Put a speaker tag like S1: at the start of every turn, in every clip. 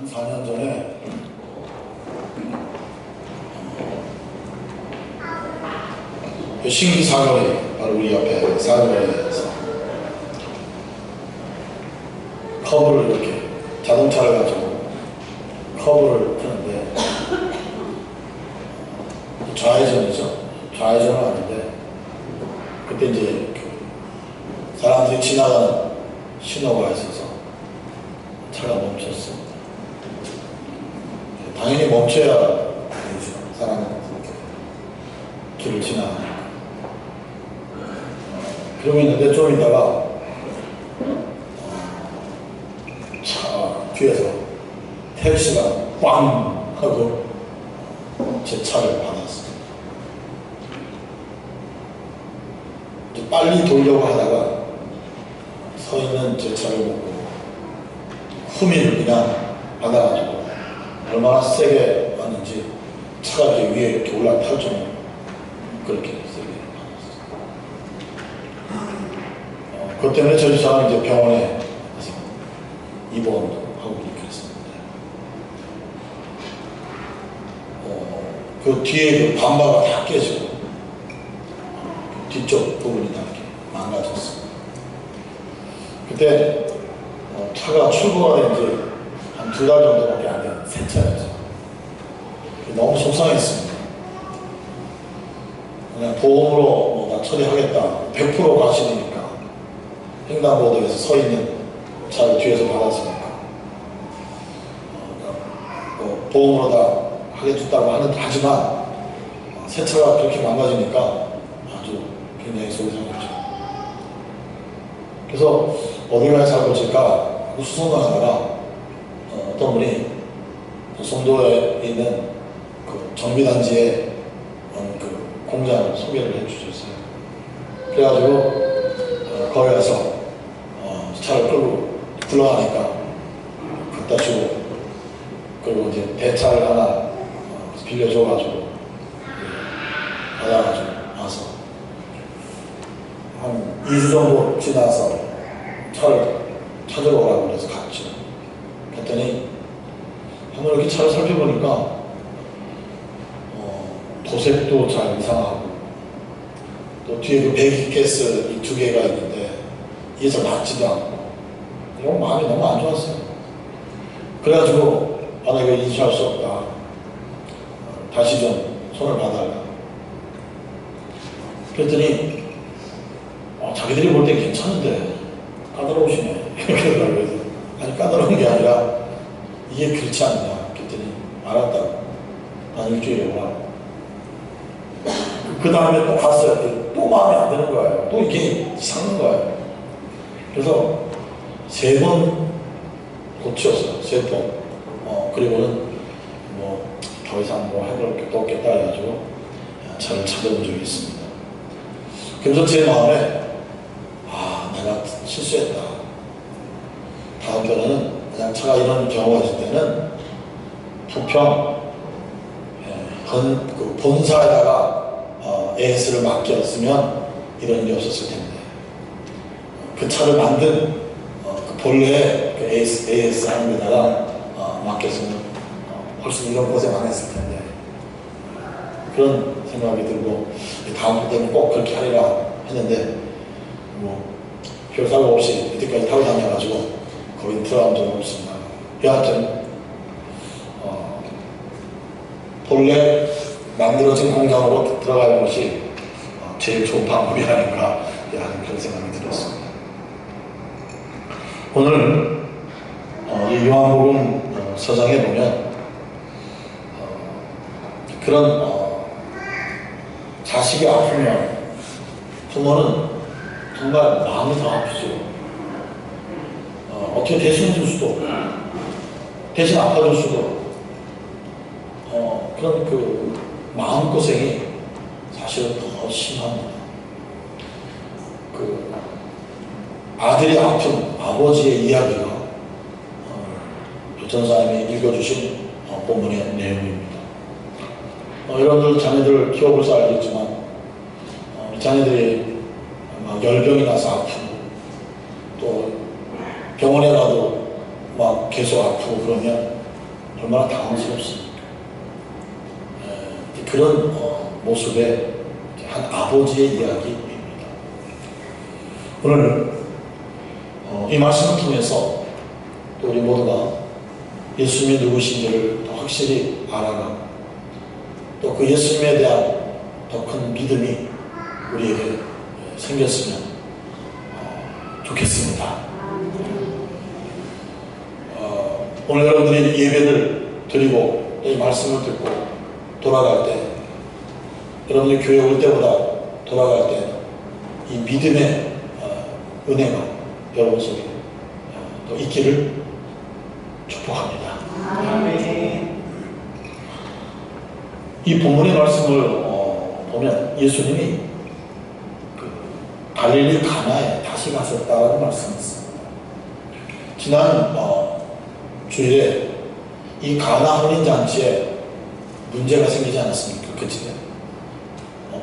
S1: 한 4년 전에 신기 사거리, 바로 우리 옆에 사거리에서 커브를 이렇게 자동차를 가지고 커브를 트는데 좌회전이죠. 좌회전은 아닌데 그때 이제 사람들이 지나가는 신호가 있어서 차가 멈췄습니다. 당연히 멈춰야 되죠. 사람은 길을 지나가니까. 그러고 있는데 좀 있다가 차 뒤에서 택시가 빵 하고 제 차를 받았어요. 이제 빨리 돌려고 하다가 서 있는 제 차를 보고 후미를 그냥 받아가지고 얼마나 세게 왔는지 차가 이렇게 위에 이렇게 올라탈 정도로 그렇게 세게 받았어요. 그것 때문에 저희 차는 이제 병원에 가서 입원도 하고 이렇게 했습니다. 그 뒤에 그 반바가 다 깨지고 뒤쪽 부분이 다 이렇게 망가졌습니다. 그때 차가 출고가 된 지 한 2달 정도밖에 안 된 새 차였죠. 너무 속상했습니다. 그냥 보험으로 나 처리하겠다 100% 가시니까 횡단보도에서 서 있는 차를 뒤에서 받았으니까 보험으로 다 하겠다고 하지만 새 차가 그렇게 망가지니까 아주 굉장히 속이 상했죠. 그래서 어디를 가서 잘 고칠까 수소문 하다가 어떤 분이 송도에 있는 그 정비단지에 그 공장을 소개를 해주셨어요. 그래가지고 거기 가서 차를 끌고 굴러가니까 갖다 주고 그리고 이제 대차를 하나 빌려줘가지고 받아가지고 와서 한 2주 정도 지나서 차를 찾으러 오라고 그래서 갔죠. 갔더니 한번 이렇게 차를 살펴보니까 도색도 잘 이상하고 또 뒤에 그 배기가스 이 2개가 있는데 이게 잘 맞지도 않고 이런 마음이 너무 안 좋았어요. 그래가지고 나 이거 인수할 수 없다. 다시 좀 손을 봐달라. 그랬더니 자기들이 볼 때 괜찮은데 까다로우시네. 그러더라고요. 아니 까다로운 게 아니라 이게 그렇지 않냐. 그랬더니 알았다. 난 일주일에 오라. 그 다음에 또 갔어요. 또 마음에 안 드는 거예요. 또 이게 이상한 거예요. 그래서 3번 고치었어요. 3번. 그리고는 뭐 더 이상 뭐 해볼 게 없겠다 해가지고 차를 찾아본 적이 있습니다. 그래서 제 마음에 내가 실수했다. 다음번에는 그냥 차가 이런 경우가 있을 때는 부평 그 본사에다가 AS를 맡겼으면 이런 일이 없었을 텐데 그 차를 만든 그 본래의 그 AS 하는 데다가 맡겼으면 훨씬 이런 고생 안 했을 텐데 그런 생각이 들고 다음부터는 꼭 그렇게 하리라 했는데 뭐 별 사고 없이 이때까지 타고 다녀가지고 거의 들어간 적은 없습니다. 여하튼 본래 만들어진 공장으로 들어가는 것이 제일 좋은 방법이 아닌가 하는 그런 생각이 들었습니다. 오늘 이 요한복음 서장에 보면 그런 자식이 아프면 부모는 정말 마음이 더 아프죠. 어떻게 대신해줄 수도 없고 대신 아파줄 수도 없고 그런 그 마음고생이 사실은 더 심합니다. 그 아들이 아픈 아버지의 이야기가 전사님이 읽어주신 본문의 내용입니다. 여러분들 자녀들 키워볼지 알겠지만 자녀들이 열병이 나서 아프고 또 병원에 가도 막 계속 아프고 그러면 얼마나 당황스럽습니까? 그런 모습의 한 아버지의 이야기입니다. 오늘 이 말씀을 통해서 또 우리 모두가 예수님이 누구신지를 더 확실히 알아가고 또 그 예수님에 대한 더 큰 믿음이 우리에게 생겼으면 좋겠습니다. 오늘 여러분들이 예배를 드리고 이 말씀을 듣고 돌아갈 때 여러분들이 교회 올 때보다 돌아갈 때 이 믿음의 은혜가 여러분 속에 또 있기를 축복합니다. 이 본문의 말씀을 보면 예수님이 갈릴리 가나에 다시 가셨다는 말씀이 있습니다. 지난 주일에 이 가나 혼인잔치에 문제가 생기지 않았습니까? 그치?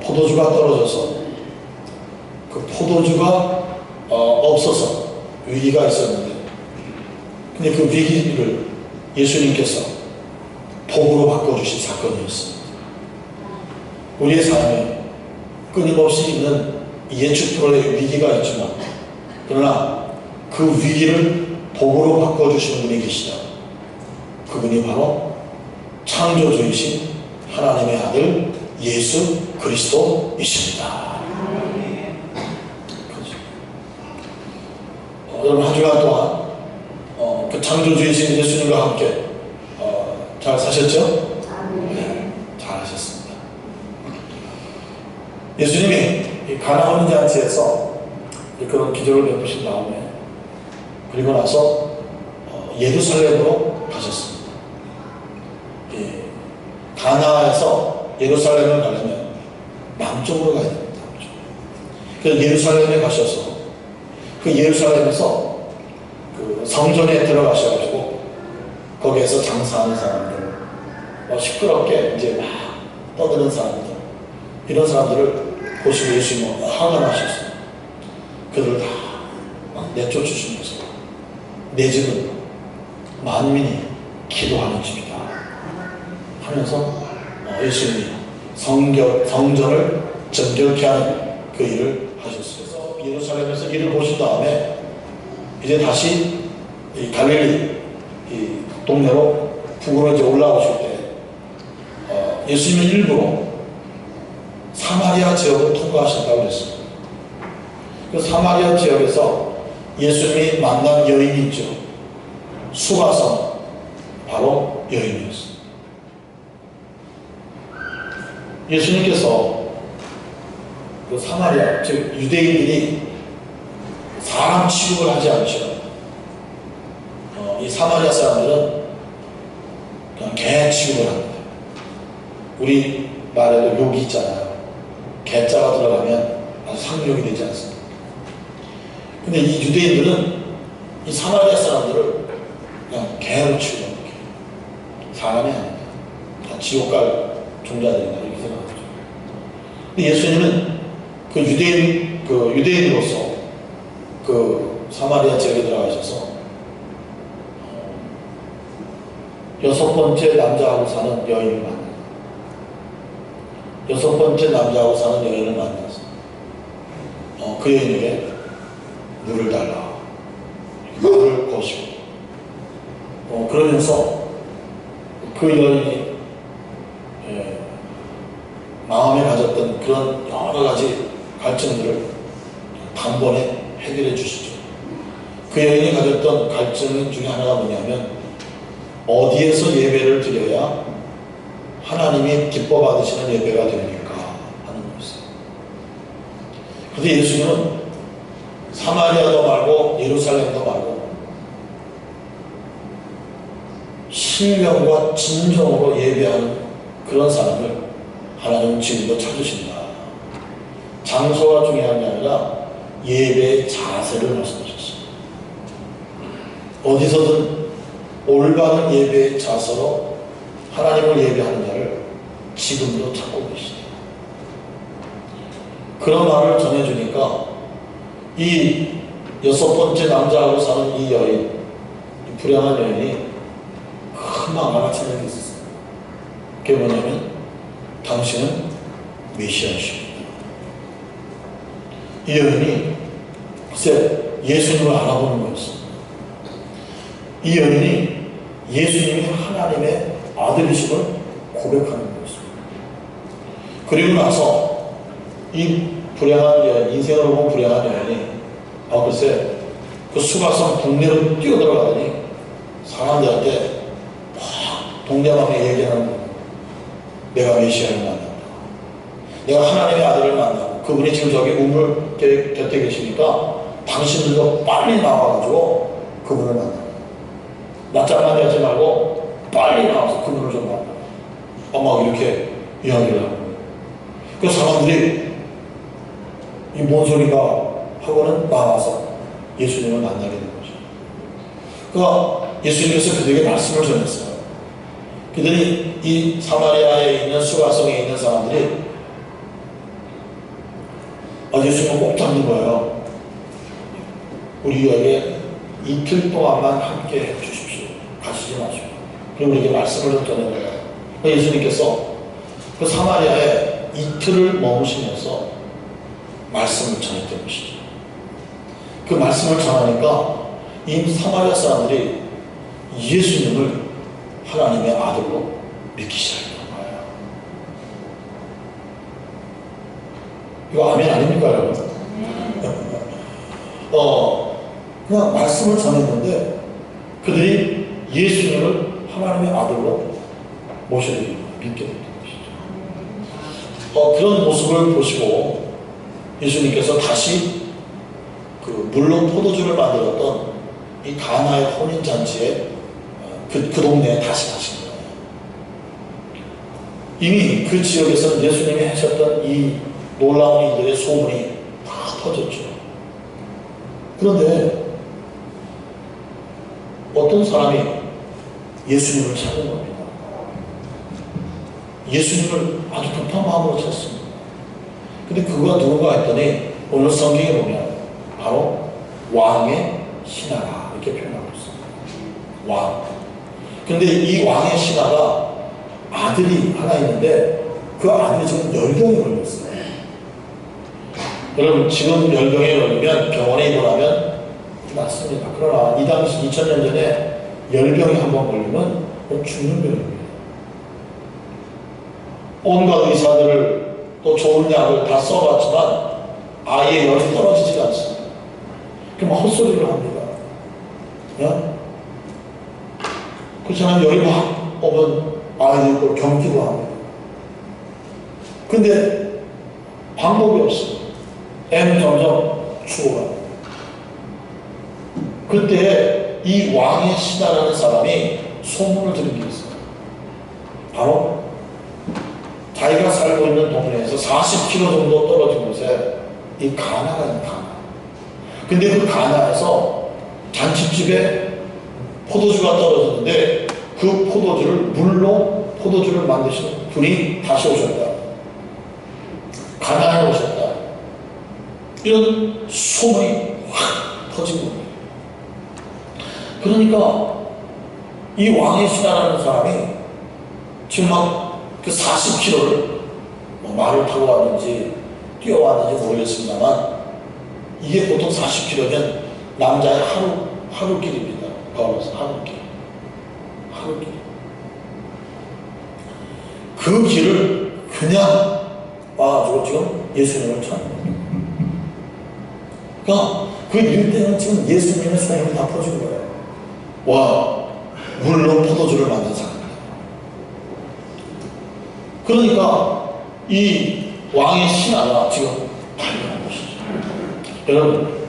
S1: 포도주가 떨어져서 그 포도주가 없어서 위기가 있었는데 근데 그 위기를 예수님께서 복으로 바꿔주신 사건이었습니다. 우리의 삶에 끊임없이 있는 예측불허의 위기가 있지만 그러나 그 위기를 복으로 바꿔주시는 분이 계시다. 그분이 바로 창조주이신 하나님의 아들 예수 그리스도이십니다. 여러분 한 주간 동안 그 창조주이신 예수님과 함께 잘 사셨죠? 네, 잘 하셨습니다. 예수님이 가나 혼인잔치에서 그런 기적을 베푸신 다음에 그리고 나서 예루살렘으로 가셨습니다. 가나에서 예루살렘을 가려면 남쪽으로 가야 됩니다. 그래서 예루살렘에 가셔서 그 예루살렘에서 그 성전에 들어가셔가지고 거기에서 장사하는 사람들, 시끄럽게 이제 막 떠드는 사람들, 이런 사람들을 보시고 예수님은 화가 나셨어요. 그들을 다 막 내쫓으시면서 내 집은 만민이 기도하는 집이다 하면서 예수님이 성전을 정결케 하는 그 일을 하셨어요. 그래서 예루살렘에서 일을 보신 다음에 이제 다시 이 갈릴리 이 동네로 북으로 이제 올라오실 때 예수님은 일부러 사마리아 지역을 통과하셨다고 했습니다. 그 사마리아 지역에서 예수님이 만난 여인이 있죠. 수가성, 바로 여인이었습니다. 예수님께서 그 사마리아, 즉 유대인들이 사람 취급을 하지 않으셔. 이 사마리아 사람들은 그냥 개 취급을 합니다. 우리 말에도 욕이 있잖아요. 개자가 들어가면 아주 상욕이 되지 않습니까? 근데 이 유대인들은 이 사마리아 사람들을 그냥 개로 취급합니다. 사람이 아닙니다. 다 지옥 갈 종자들이다 이렇게 생각하죠. 근데 예수님은 그 유대인으로서 그 사마리아 지역에 들어가셔서 6번째 남자하고 사는 여인을 만나요. 6번째 남자하고 사는 여인을 만나서 그 여인에게 물을 달라 물을 거시고 그러면서 그 여인이 마음에 가졌던 그런 여러 가지 갈증들을 단번에 해결해 주시죠. 그 여인이 가졌던 갈증 중에 하나가 뭐냐면 어디에서 예배를 드려야 하나님이 기뻐 받으시는 예배가 됩니까? 하는 거였어요. 그런데 예수님은 사마리아도 말고 예루살렘도 말고 신령과 진정으로 예배하는 그런 사람을 하나님은 지금도 찾으신다. 장소가 중요한 게 아니라 예배의 자세를 말씀하셨습니다. 어디서든 올바른 예배의 자세로 하나님을 예배하는 자를 지금도 찾고 계시다. 그런 말을 전해주니까 이 6번째 남자하고 사는 이 여인, 이 불행한 여인이 큰 망을 치는 게 있었어요. 그게 뭐냐면 당신은 메시아이십니다. 이 여인이 글쎄 예수님을 알아보는 거였어요. 이 여인이 예수님이 하나님의 아들이심을 고백하는 거였어요. 그리고 나서 이 불행한 여인, 인생으로 보면 불행한 여인이 글쎄 그 수가성 동네로 뛰어들어가더니 사람들한테 막 동네방에 얘기하는 거예요. 내가 메시아를 만났다. 내가 하나님의 아들을 만나고 그분이 지금 저기 우물 곁에 계시니까 당신들도 빨리 나와가지고 그분을 만나. 낮잠만 자지 말고 빨리 나와서 그분을 좀 만나. 막 이렇게 이야기를 하고. 그 사람들이 이 뭔 소리가 하고는 나와서 예수님을 만나게 된 거죠. 그러니까 예수님께서 그들에게 말씀을 전했어요. 그들이 이 사마리아에 있는 수가성에 있는 사람들이 예수님을 꼭 잡는 거예요. 우리에게 이틀 동안만 함께 해주십시오. 가시지 마시고. 그리고 우리에게 말씀을 좀 전한 거예요. 예수님께서 그 사마리아에 이틀을 머무시면서 말씀을 전했던 것이죠. 그 말씀을 전하니까 이 사마리아 사람들이 예수님을 하나님의 아들로 믿기 시작했던 거예요. 이거 아멘 아닙니까, 여러분? 그냥 말씀을 전했는데 그들이 예수님을 하나님의 아들로 모셔드리고 믿게 됐던 것이죠. 그런 모습을 보시고 예수님께서 다시 그 물로 포도주를 만들었던 이 가나의 혼인잔치에 그 동네에 다시 가신 거예요. 이미 그 지역에서는 예수님이 하셨던 이 놀라운 일들의 소문이 다 퍼졌죠. 그런데 어떤 사람이 예수님을 찾은 겁니다. 예수님을 아주 급한 마음으로 찾습니다. 근데 그가 누군가 했더니 오늘 성경에 보면 바로 왕의 신하라 이렇게 표현하고 있습니다. 왕. 근데 이 왕의 신하가 아들이 하나 있는데 그 아들이 지금 열병에 걸렸어요. 여러분 지금 열병에 걸리면 병원에 입원하면 맞습니다. 그러나 이 당시 2000년 전에 열병이 한번 걸리면 죽는 병입니다. 온갖 의사들을 또 좋은 약을 다 써봤지만 아이의 열이 떨어지지 않습니다. 그럼 헛소리를 합니다. 그렇잖아요. 열이 막 오면 아이들 또 경기도 합니다. 근데 방법이 없어요. 애는 점점 죽어가요. 그때 이 왕의 신하라는 사람이 소문을 들은 게 있어요. 바로 자기가 살고 있는 동네에서 40km 정도 떨어진 곳에 이 가나가 있는 가나. 근데 그 가나에서 잔치집에 포도주가 떨어졌는데 그 포도주를 물로 포도주를 만드시는 분이 다시 오셨다. 가나에 오셨다. 이런 소문이 확 퍼진 겁니다. 그러니까 이 왕의 신하라는 사람이 지금 막 그 40km를 말을 타고 왔는지 뛰어왔는지 모르겠습니다만 이게 보통 40km면 남자의 하루 길입니다. 걸어서 하루길. 그 길을 그냥 와가지고 지금 예수님을 찾는 겁니다. 그러니까 그 일 때는 지금 예수님의 소문이 다 퍼진 거예요. 와, 물로 포도주를 만든 사람이다. 그러니까 이 왕의 신하가 지금 발견한 것이죠. 여러분,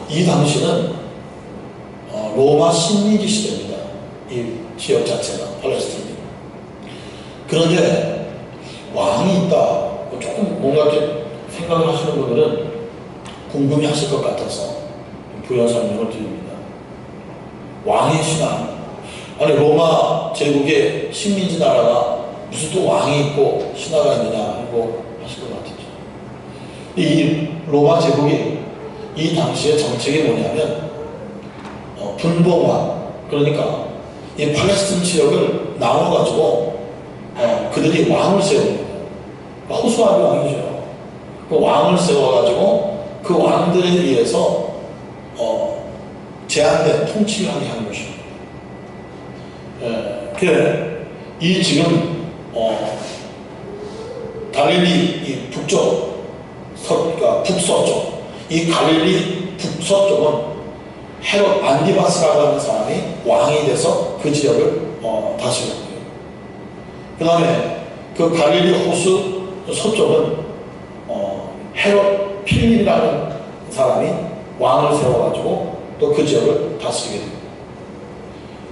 S1: 이 당시는 로마 식민지 시대입니다. 이 지역 자체가 팔레스타인. 그런데 왕이 있다. 조금 뭔가 이렇게 생각을 하시는 분들은 궁금해 하실 것 같아서 부연 설명을 드립니다. 왕의 신하. 아니 로마 제국의 식민지 나라가 무슨 또 왕이 있고 신하가 있느냐 하고 하실 것 같았죠. 이 로마 제국이 이 당시의 정책이 뭐냐면 분봉왕, 그러니까 이 팔레스틴 지역을 나눠가지고 그들이 왕을 세웁니다. 호수아비 왕이죠. 그 왕을 세워가지고 그 왕들에 의해서 제한된 통치를 하게 하는 것입니다. 이 지금 갈릴리 이 북쪽, 그러니까 북서쪽, 이 갈릴리 북서쪽은 헤롯 안디바스라고 하는 사람이 왕이 돼서 그 지역을 다스렸고요. 그 다음에 그 갈릴리 호수 서쪽은 헤롯 필립이라는 사람이 왕을 세워가지고 또 그 지역을 다스리게 됩니다.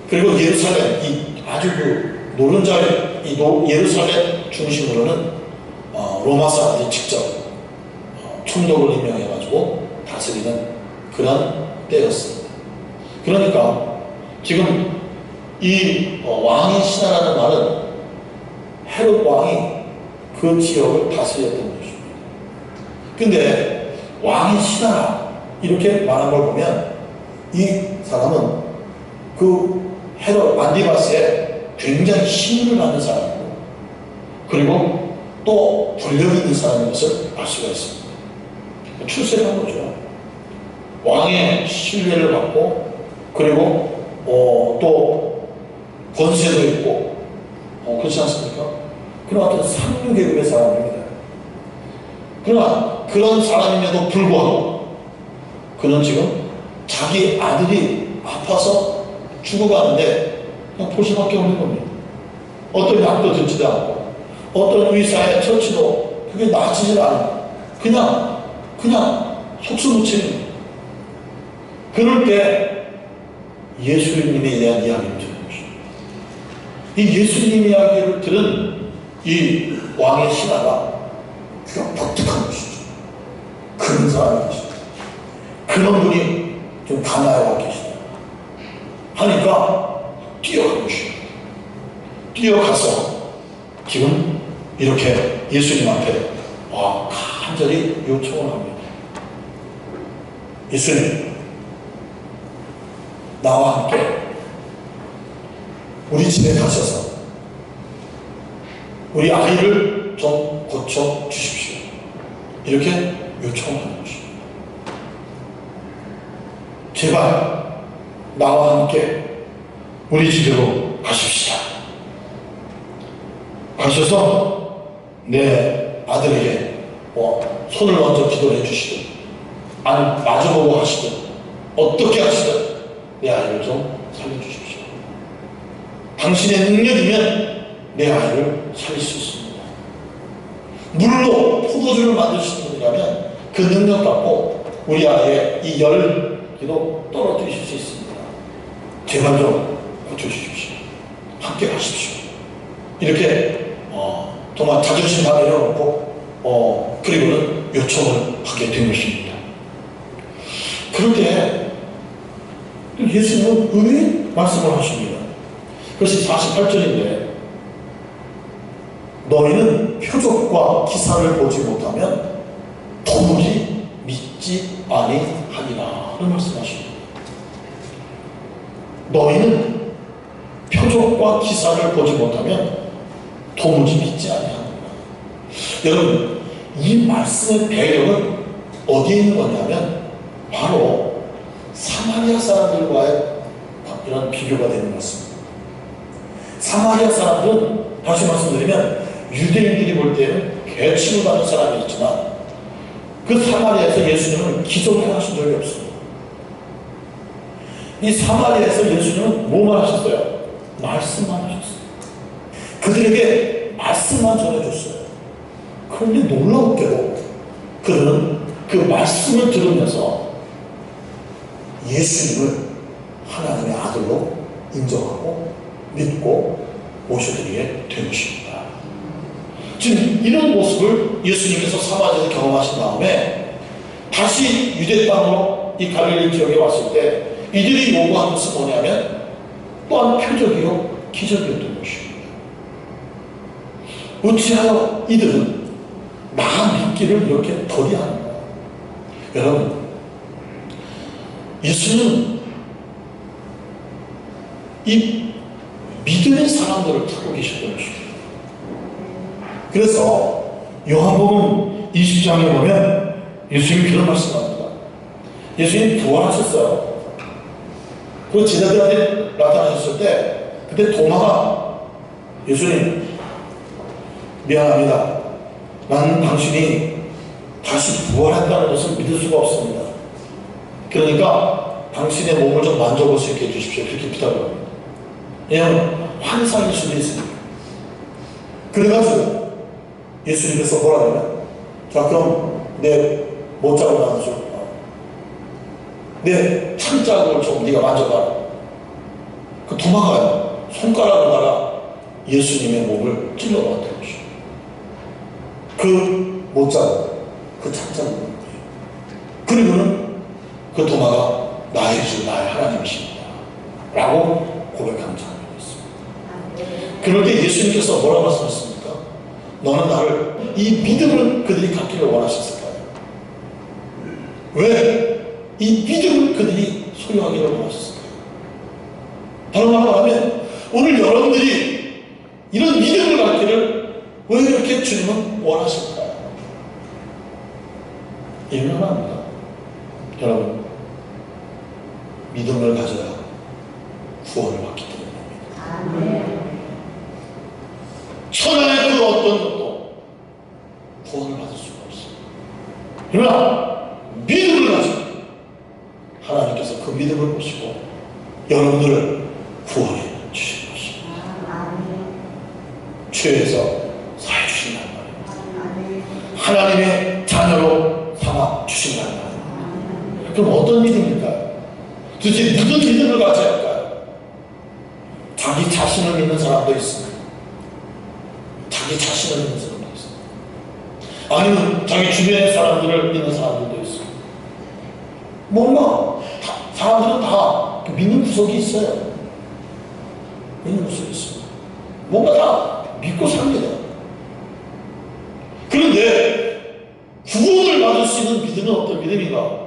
S1: 그리고 예루살렘, 이 아주 그 노른자의 이 예루살렘 중심으로는 로마 사람들이 직접 총독을 임명해가지고 다스리는 그런 때였습니다. 그러니까 지금 이 왕의 신하라는 말은 헤롯 왕이 그 지역을 다스렸던 것입니다. 근데 왕의 신하라 이렇게 말한 걸 보면 이 사람은 그 헤롯 안디바스에 굉장히 신임을 받는 사람이고 그리고 또 권력이 있는 사람인 것을 알 수가 있습니다. 출세한 거죠. 왕의 신뢰를 받고 그리고 또 권세도 있고 그렇지 않습니까? 그런 어떤 상류계급의 사람입니다. 그러나 그런 사람임에도 불구하고 그는 지금 자기 아들이 아파서 죽어가는데 그냥 볼 수밖에 없는 겁니다. 어떤 약도 듣지도 않고 어떤 의사의 처치도 그게 나아지질 않아요. 그냥 속수무책입니다. 그럴 때 예수님에 대한 이야기를 듣는 것입니다. 이 예수님 이야기를 들은 이 왕의 신하가 그냥 독특한 것이죠. 그런 사람이 계시다. 그런 분이 좀 가나에 와 계시다. 하니까 뛰어간 것입니다. 뛰어가서 지금 이렇게 예수님 앞에 간절히 요청을 합니다. 예수님, 나와 함께 우리 집에 가셔서 우리 아이를 좀 고쳐 주십시오. 이렇게 요청하는 것입니다. 제발 나와 함께 우리 집으로 가십시다. 가셔서 내 아들에게 손을 먼저 기도해 주시든 아니 마주보고 하시든 어떻게 하시든 내 아이를 좀 살려주십시오. 당신의 능력이면 내 아이를 살릴 수 있습니다. 물로 포도주를 만드시는 분이라면 그 능력 갖고 우리 아이의 이 열기도 떨어뜨리실 수 있습니다. 제발 좀 고쳐주십시오. 함께 가십시오. 이렇게 정말 자존심 다 내려놓고 그리고는 요청을 하게 된 것입니다. 그런데 예수님은 의외의 말씀을 하십니다. 그것이 48절인데 너희는 표적과 기사를 보지 못하면 도무지 믿지 아니하리라 는 말씀하십니다. 너희는 표적과 기사를 보지 못하면 도무지 믿지 아니하리라. 여러분, 이 말씀의 배경은 어디에 있는 거냐면 바로 사마리아 사람들과의 이런 비교가 되는 것입니다. 사마리아 사람들은 다시 말씀드리면 유대인들이 볼 때는 개취를 받는 사람이 있지만 그 사마리아에서 예수님은 기적을 하신 적이 없습니다. 이 사마리아에서 예수님은 뭐만 하셨어요? 말씀만 하셨어요. 그들에게 말씀만 전해줬어요. 그런데 놀라웠게도 그들은 그 말씀을 들으면서 예수님을 하나님의 아들로 인정하고 믿고 모셔드리게 된 것입니다. 지금 이런 모습을 예수님께서 사마리아에서 경험하신 다음에 다시 유대 땅으로 이 갈릴리 지역에 왔을 때 이들이 요구한 것은 뭐냐면 또한 표적이요 기적이었던 것입니다. 어찌하여 이들은 나 믿기를 이렇게 더디하는가? 여러분, 예수는 이 믿음의 사람들을 찾고 계셨던 것입니다. 그래서 요한복음 20장에 보면 예수님이 그런 말씀합니다. 예수님이 부활하셨어요. 그 제자들한테 나타나셨을 때 그때 도마가 예수님 미안합니다. 나는 당신이 다시 부활한다는 것을 믿을 수가 없습니다. 그러니까 당신의 몸을 좀 만져볼 수 있게 해주십시오. 그렇게 부탁을 합니다. 왜냐하면 환상일 수도 있으니까. 그래가지고 예수님께서 뭐라 그러냐, 자 그럼 내 못자국 나눠줘. 내 창자국을 좀 네가 만져봐라. 그 도마가요, 손가락으로다가 예수님의 몸을 찔러봤던 것이죠. 그 못자국, 그 창자국. 그리고는 그 도마가 나의 주, 나의 하나님이십니다 라고 고백하는 장면이었습니다. 그럴 때 예수님께서 뭐라고 말씀하셨습니까? 너는 나를, 이 믿음을 그들이 갖기를 원하셨을까요? 왜 이 믿음을 그들이 소유하기를 원하셨을까요? 다른 말로 하면 오늘 여러분들이 이런 믿음을 갖기를 왜 이렇게 주님은 원하실까요? 유명합니다. 여러분, 믿음을 가져야 구원을 받기 때문입니다. 천하의 그 어떤 것도 구원을 받을 수가 없어요. 그러나 믿음을 가지고 하나님께서 그 믿음을 보시고 여러분들을 구원해 주신 것입니다. 죄에서 사해 주신다는 말이에요. 하나님의 자녀로 삼아 주신다는 말이에요. 그럼 어떤 믿음일까요? 도대체 무슨 믿음을 가져야 할까요? 자기 자신을 믿는 사람도 있습니다. 자기 자신을 믿는 사람도 있습니다. 아니면 자기 주변의 사람들을 믿는 사람들도 있습니다. 뭔가 사람들은 다 믿는 구석이 있어요. 믿는 구석이 있습니다. 뭔가 다 믿고 삽니다. 그런데 구원을 받을 수 있는 믿음은 어떤 믿음인가?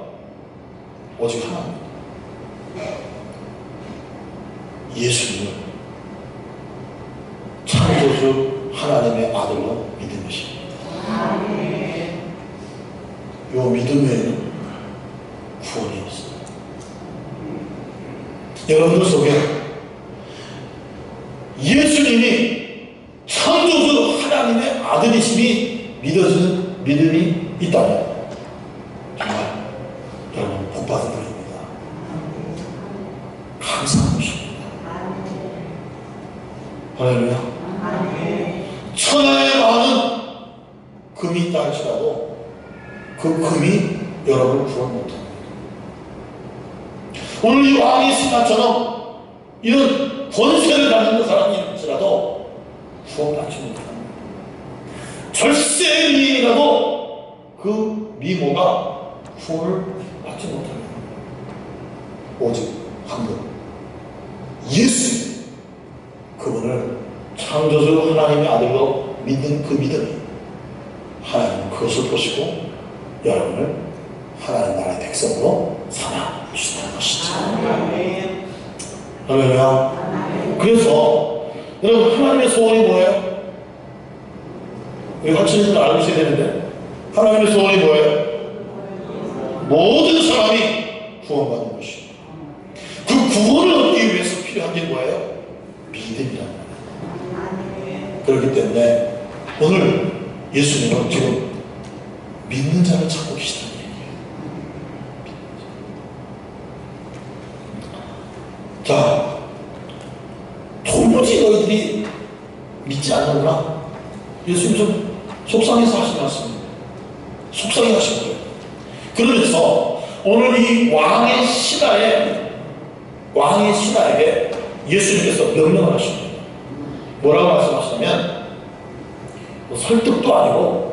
S1: 오직 하나입니다. 예수님을 창조주 하나님의 아들로 믿는 것입니다. 이 믿음 외에는 구원이 없어요. 여러분들 속에 예수님이 창조주 하나님의 아들이심이 믿어지는 믿음이 있다면 정말 여러분 복받은 분입니다. 감사한 것입니다. 할렐루야. 천하에 많은 금이 있다 할지라도 그 금이 여러분을 구원 못합니다. 오늘 이 왕이 시간처럼 이런 권세를 가진 사람일지라도 구원받지 못합니다. 절세의 미인이라도 그 미모가 구원을 받지 못합니다. 오직 한 분, 예수, 그분을 창조주 하나님의 아들로 믿는 그 믿음이 하나님은 그것을 보시고 여러분을 하나님 나라의 백성으로 삼아 주시는 것이죠. 할렐루야. 그래서 여러분 하나님의 소원이 뭐예요? 우리 확신을 알고 있어야 되는데 하나님의 소원이 뭐예요? 모든 사람이 구원받는 것입니다. 그 구원을 얻기 위해서 필요한 게 뭐예요? 믿음이란 말이에요. 그렇기 때문에 오늘 예수님은 지금 믿는 자를 찾고 계시다는 얘기예요. 자, 도무지 너희들이 믿지 않는구나. 예수님 좀 속상해서 하신 말씀입니다. 속상해 하신 거예요. 그러면서 오늘 이 왕의 신하에게 예수님께서 명령을 하십니다. 뭐라고 말씀하시냐면 뭐 설득도 아니고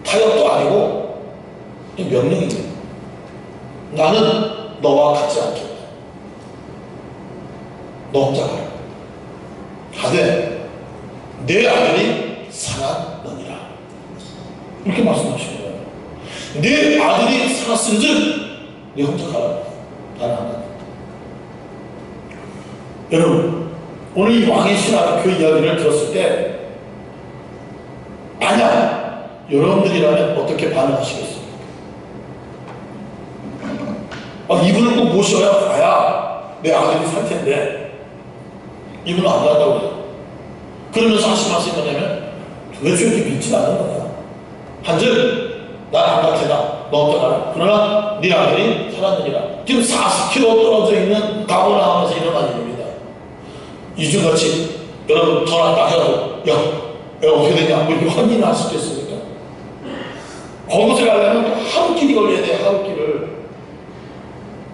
S1: 타협도 아니고 명령입니다. 나는 너와 같지 않겠다. 너 혼자 가라. 가되 내 아들이 살았느니라. 이렇게 말씀하시는 거예요. 내 아들이 살았은즉 네 혼자 가라. 나는 안 간다. 여러분, 오늘 이 왕의 신하가 그 이야기를 들었을 때 만약 여러분들이라면 어떻게 반응하시겠습니까? 이분을 꼭 모셔야 가야 내 아들이 살 텐데 이분은 안 간다고 그래요. 그러면서 하신 말씀이 뭐냐면 도대체 이렇게 믿지 않는 거야. 한즉 난 안 갈 테다. 너 어떡하라. 그러나 네 아들이 살았느니라. 지금 40km 떨어져 있는 가버나움에서 일어난 일입니다. 이중같이 여러분 전화 딱 해가지고 야 어떻게 되냐 이렇게 확인을 할 수 있겠습니까? 거기서 가려면 하루 길이 걸려야 돼. 하루 길을.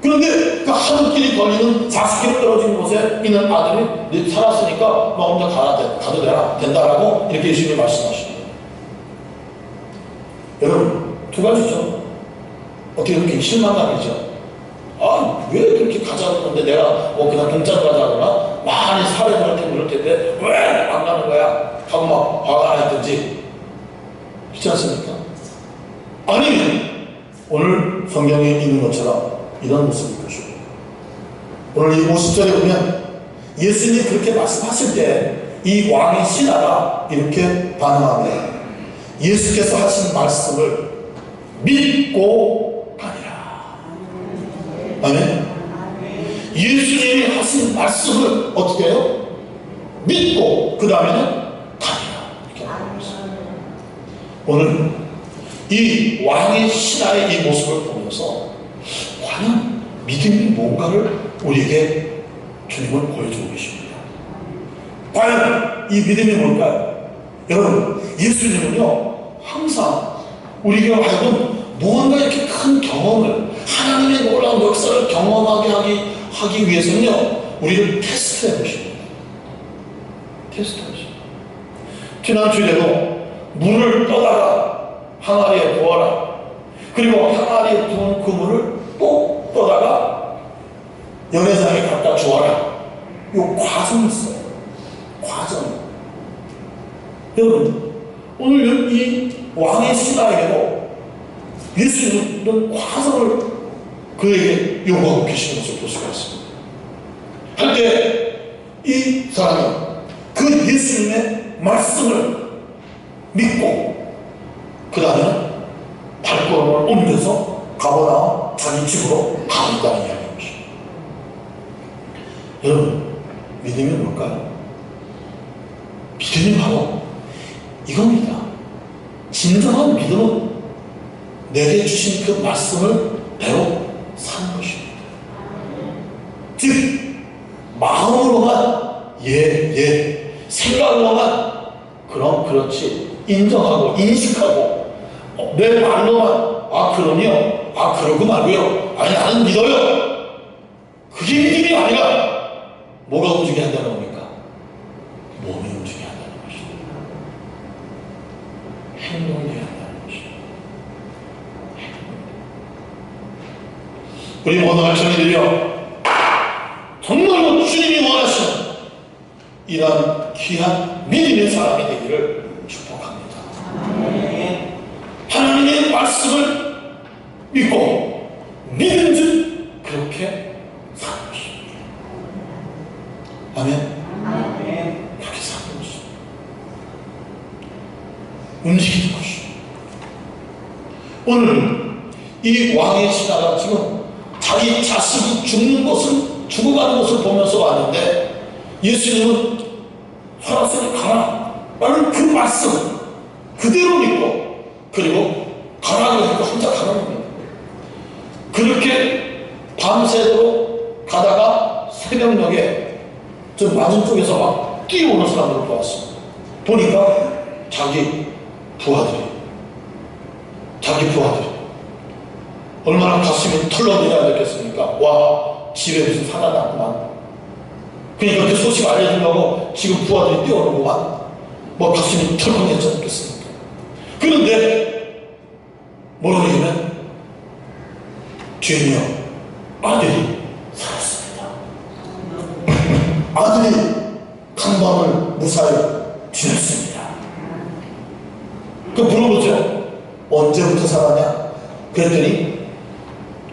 S1: 그런데 그 하루 길이 걸리는 40km 떨어진 곳에 있는 아들이 살았으니까 너 혼자 가도 된다라고 이렇게 예수님이 말씀하십니다. 여러분 두 가지죠. 어떻게 그렇게 실망감이죠. 왜 그렇게 가자고 하는데 내가 그냥 공짜로 가자거나 많이 사례를 할 텐데 그럴 텐데 왜 안 가는 거야? 하고 막 화가 나 있든지 그렇지 않습니까? 아니면 오늘 성경에 있는 것처럼 이런 모습일 것이고 오늘 이 50절에 보면 예수님이 그렇게 말씀하실 때 이 왕의 신하가 이렇게 반응합니다. 예수께서 하신 말씀을 믿고 가니라. 아멘. 예수님이 하신 말씀을 어떻게 해요? 믿고 그 다음에는 가니라. 이렇게 말합니다. 오늘 이 왕의 신하의 이 모습을 보면서 과연 믿음이 뭔가를 우리에게 주님은 보여주고 계십니다. 과연 이 믿음이 뭘까요? 여러분 예수님은요 항상 우리가 하여금 무언가 이렇게 큰 경험을 하나님의 놀라운 역사를 경험하게 하기 위해서는요 우리를 테스트해 보십니다. 테스트해 보십니다. 지난 주일에도 물을 떠다가 항아리에 부어라. 그리고 항아리에 부은 그 물을 또 떠다가 연회장에 갖다 주어라. 이 과정이 있어요. 과정. 여러분 오늘 이 왕의 신하에게도 예수님은 이런 과정을 그에게 요구하고 계시는 것을 볼 수가 있습니다. 한때 이 사람은 그 예수님의 말씀을 믿고 그 다음에는 발걸음을 옮겨서 가버나움 자기 집으로 가버리다는 이야기인 것입니다. 여러분 믿음이 뭘까요? 믿음이 바로 이겁니다. 진정한 믿음은 내게 주신 그 말씀을 대로 사는 것입니다. 즉 마음으로만 생각으로만 그렇지 인정하고 인식하고 내 말로만 그러니요 그러고 말고요 나는 믿어요. 그게 믿음이 아니라 뭐가 움직여야 한다는 겁니까? 몸이 움직여야 한다는 것입니다. 행동이 해야 한다는 것입니다. 우리 모든 할머니들이요 정말로 주님이 원하시는 이런 귀한 믿음의 사람이 되기를 축복합니다. 하나님의 말씀을 믿고 믿은 즉 그렇게 사는 것입니다. 아멘. 그렇게 사는 것입니다. 움직이는 것입니다. 오늘 이 왕의 신하가 지금 자기 자식이 죽어가는 것을 보면서 왔는데 예수님은 살았으니 가라 라는 그 말씀 그대로 믿고 그리고 가라고 하니까 혼자 가는 겁니다. 그렇게 밤새도록 가다가 새벽녘에 저 맞은 쪽에서 막 뛰어오는 사람들을 보았습니다. 보니까 자기 부하들이 얼마나 가슴이 털렁이냐 느꼈습니까? 와 집에 무슨 사나 났구만. 그러니까 그 소식 알려주려고 지금 부하들이 뛰어오는구만. 뭐 가슴이 털렁해져 느꼈습니까? 그런데 뭐라고 하면 주인이요 아들이 살았습니다. 아들이 간밤을 무사히 지냈습니다. 그 물어보죠. 언제부터 살았냐? 그랬더니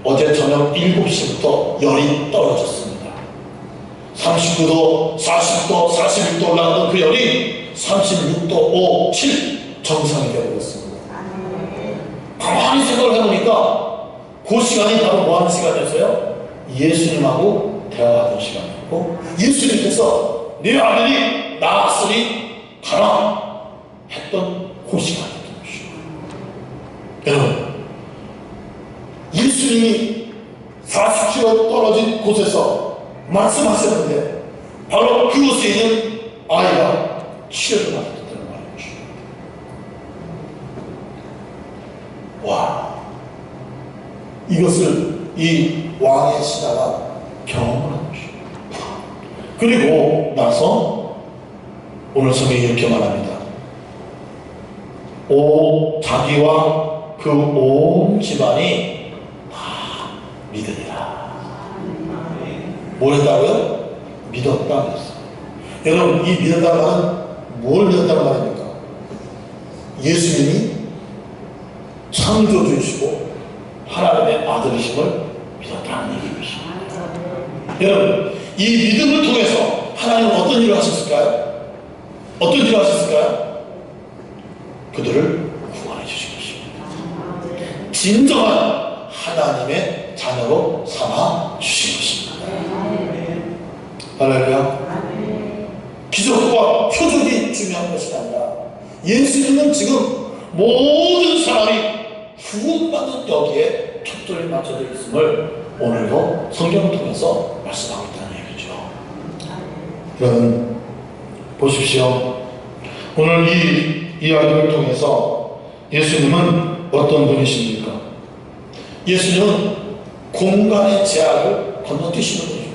S1: 어제 저녁 7시부터 열이 떨어졌습니다. 39도, 40도, 41도 올라가던 그 열이 36도 5, 7 정상이 되어버렸습니다. 가만히 생각을 해보니까 그 시간이 바로 뭐하는 시간이었어요? 예수님하고 대화하던 시간이었고, 예수님께서 네 아들이 나았으니 가라 했던 그 시간이었던 것이죠. 여러분, 예수님이 40km 떨어진 곳에서 말씀하셨는데 바로 그곳에 있는 아이가 치료를 받았다는 말이죠. 와, 이것을 이 왕의 신하가 경험을 한 것이죠. 그리고 나서 오늘 성경이 이렇게 말합니다. 자기와 그 온 집안이 다 믿으리라. 뭘 했다고요? 믿었다 그랬어요. 여러분, 이 믿었다는 말은 뭘 믿었다는 말입니까? 예수님이 창조주이시고 하나님의 아들이심을 믿었다는 얘기입니다. 여러분, 이 믿음을 통해서 하나님은 어떤 일을 하셨을까요? 어떤 일을 하셨을까요? 그들을 구원해 주신 것입니다. 진정한 하나님의 자녀로 삼아 주신 것입니다. 할렐루야. 기적과 표적이 중요한 것이 아니라 예수님은 지금 모든 사람이 구원받는 여기에 초점이 맞춰져 있음을 오늘도 성경을 통해서 말씀하고 있다는 얘기죠. 여러분 보십시오. 오늘 이 이야기를 통해서 예수님은 어떤 분이십니까? 예수님은 공간의 제약을 건너뛰시는 분이죠.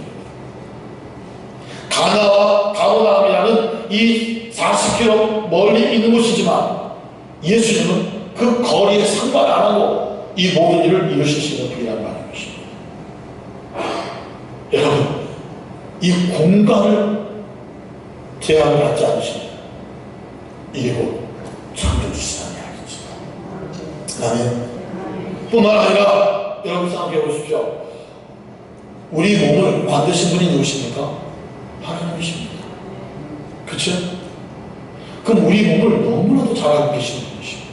S1: 가나와 가버나움이라는 이 40km 멀리 있는 곳이지만 예수님은 그 거리에 상관 안 하고 이 모든 일을 이루실 수 있는 분이라는 말인 것입니다. 여러분, 이 공간을 제한을 받지 않으십니다. 이게 곧 창조주시다는 이야기죠. 아멘. 뿐만 아니라 여러분 생각해 보십시오. 우리 몸을 만드신 분이 누구십니까? 하나님이십니다. 그렇죠? 그럼 우리 몸을 너무나도 잘 알고 계시는 분이십니다.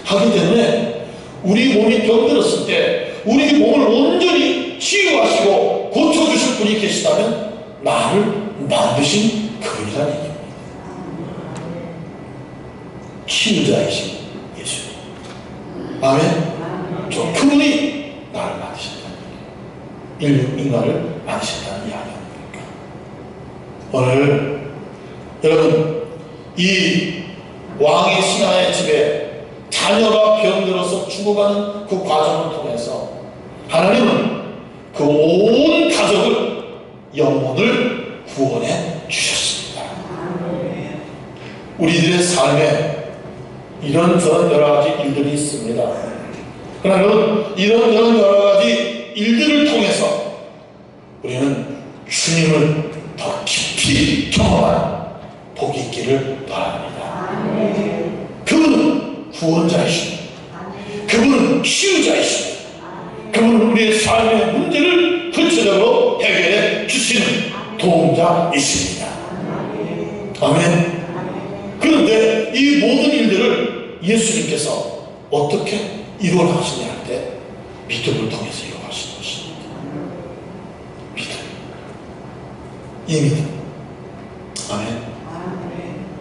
S1: 하기 때문에 우리 몸이 병들었을 때 우리 몸을 온전히 치유하시고 고쳐주실 분이 계시다면 나를 만드신 그분이라는 얘기입니다. 치유자이신 예수님. 아멘. 저 그분이 나를 만드셨다는 얘기예요. 인류 인간을 만드셨다는 이야기 아닙니까? 오늘 여러분, 이 왕의 신하의 집에 자녀가 병들어서 죽어가는 그 과정을 통해서 하나님은 그 온 가족을, 영혼을 구원해 주셨습니다. 우리들의 삶에 이런저런 여러 가지 일들이 있습니다. 그러나 이런 여러 가지 일들을 통해서 우리는 주님을 더 깊이 경험하는 복이 있기를 바랍니다. 그분은 구원자이십니다. 그분은 치유자이십니다. 그분은 우리의 삶의 문제를 구체적으로 해결해 주시는 도움자이십니다. 아멘. 그런데 이 모든 일들을 예수님께서 어떻게 이루어 가시냐 할 때 믿음을 통해서 이루어 가시는 것입니다. 믿음. 이 믿음. 아멘.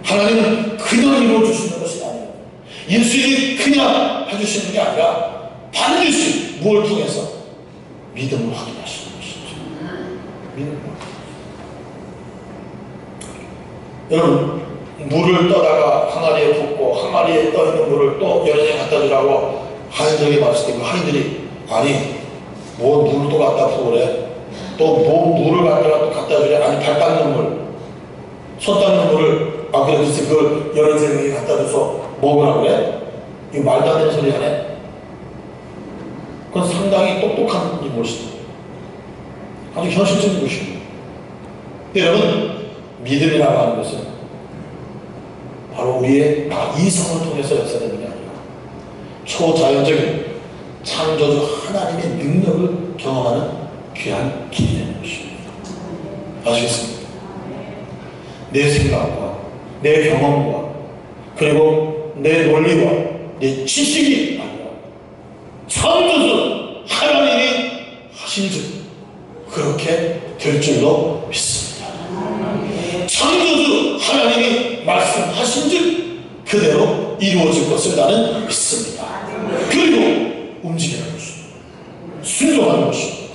S1: 하나님은 그냥 이루어 주시는 것이 아니에요. 예수님이 그냥 해주시는 게 아니라 반드시 무엇을 통해서 믿음을 확인하시는 것이죠. 믿음을. 여러분, 물을 떠다가 항아리에 붓고 항아리에 떠 있는 물을 또 여러 개 갖다 주라고 하인들에게 말했을 때 그 하인들이 아니 뭐 물을 또 갖다 부어 그래, 또 뭐 물을 갖다 주래, 아니 발 닦는 물, 손 닦는 물을 그래서 그걸 여러 개에게 갖다 줘서 먹으라고 그래? 이거 말도 안 되는 소리 하네? 그건 상당히 똑똑한 인물이다. 아주 현실적인 것입니다. 여러분, 믿음이라고 하는 것은 바로 우리의 이성을 통해서 역사되는 게 아니라 초자연적인 창조주 하나님의 능력을 경험하는 귀한 길이 되는 것입니다. 아시겠습니까? 내 생각과 내 경험과 그리고 내 논리와 내 지식이 아니라 창조주 하나님이 하신 즉 그렇게 될 줄로 믿습니다. 창조주 하나님이 말씀하신 즉 그대로 이루어질 것을 나는 믿습니다. 그리고 움직이는 것입니다. 순종하는 것입니다.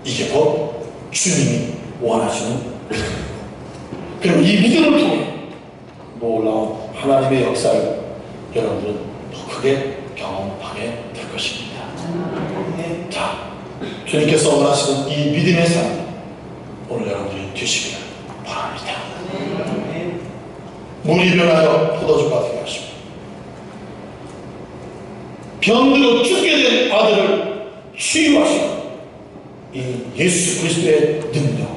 S1: 이게 곧 주님이 원하시는 믿음입니다. 그리고 이 믿음을 통해 놀라운 하나님의 역사를 여러분들은 더 크게 경험하게 될 것입니다. 자, 주님께서 원하시는 이 믿음의 삶 오늘 여러분들이 되시기를 바랍니다. 물이 변하여 포도주가 되게 하시고 병들어 죽게 된 아들을 치유하시는 이 예수 그리스도의 능력.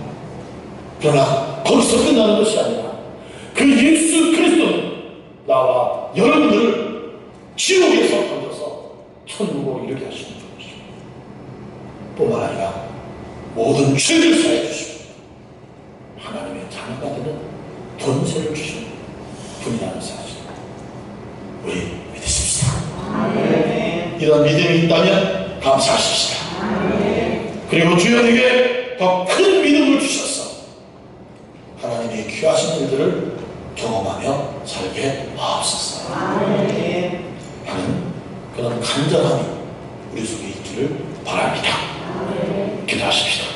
S1: 그러나 거기서 끝나는 것이 아니라 그 예수 그리스도는 나와 여러분들을 지옥에서 던져서 천국으로 이르게 하시는 분이십니다. 뿐만 아니라 모든 죄를 사해 주시고 하나님의 자녀가 되는 권세를 주시는 분이라는 사실입니다. 우리 믿으십시다. 이런 믿음이 있다면 감사하십시다. 그리고 주님에게 더 큰 믿음을 주셔서 하나님의 귀하신 일들을 경험하며 살게 하옵소서. 하는 그런 간절함이 우리 속에 있기를 바랍니다. 기도하십시다.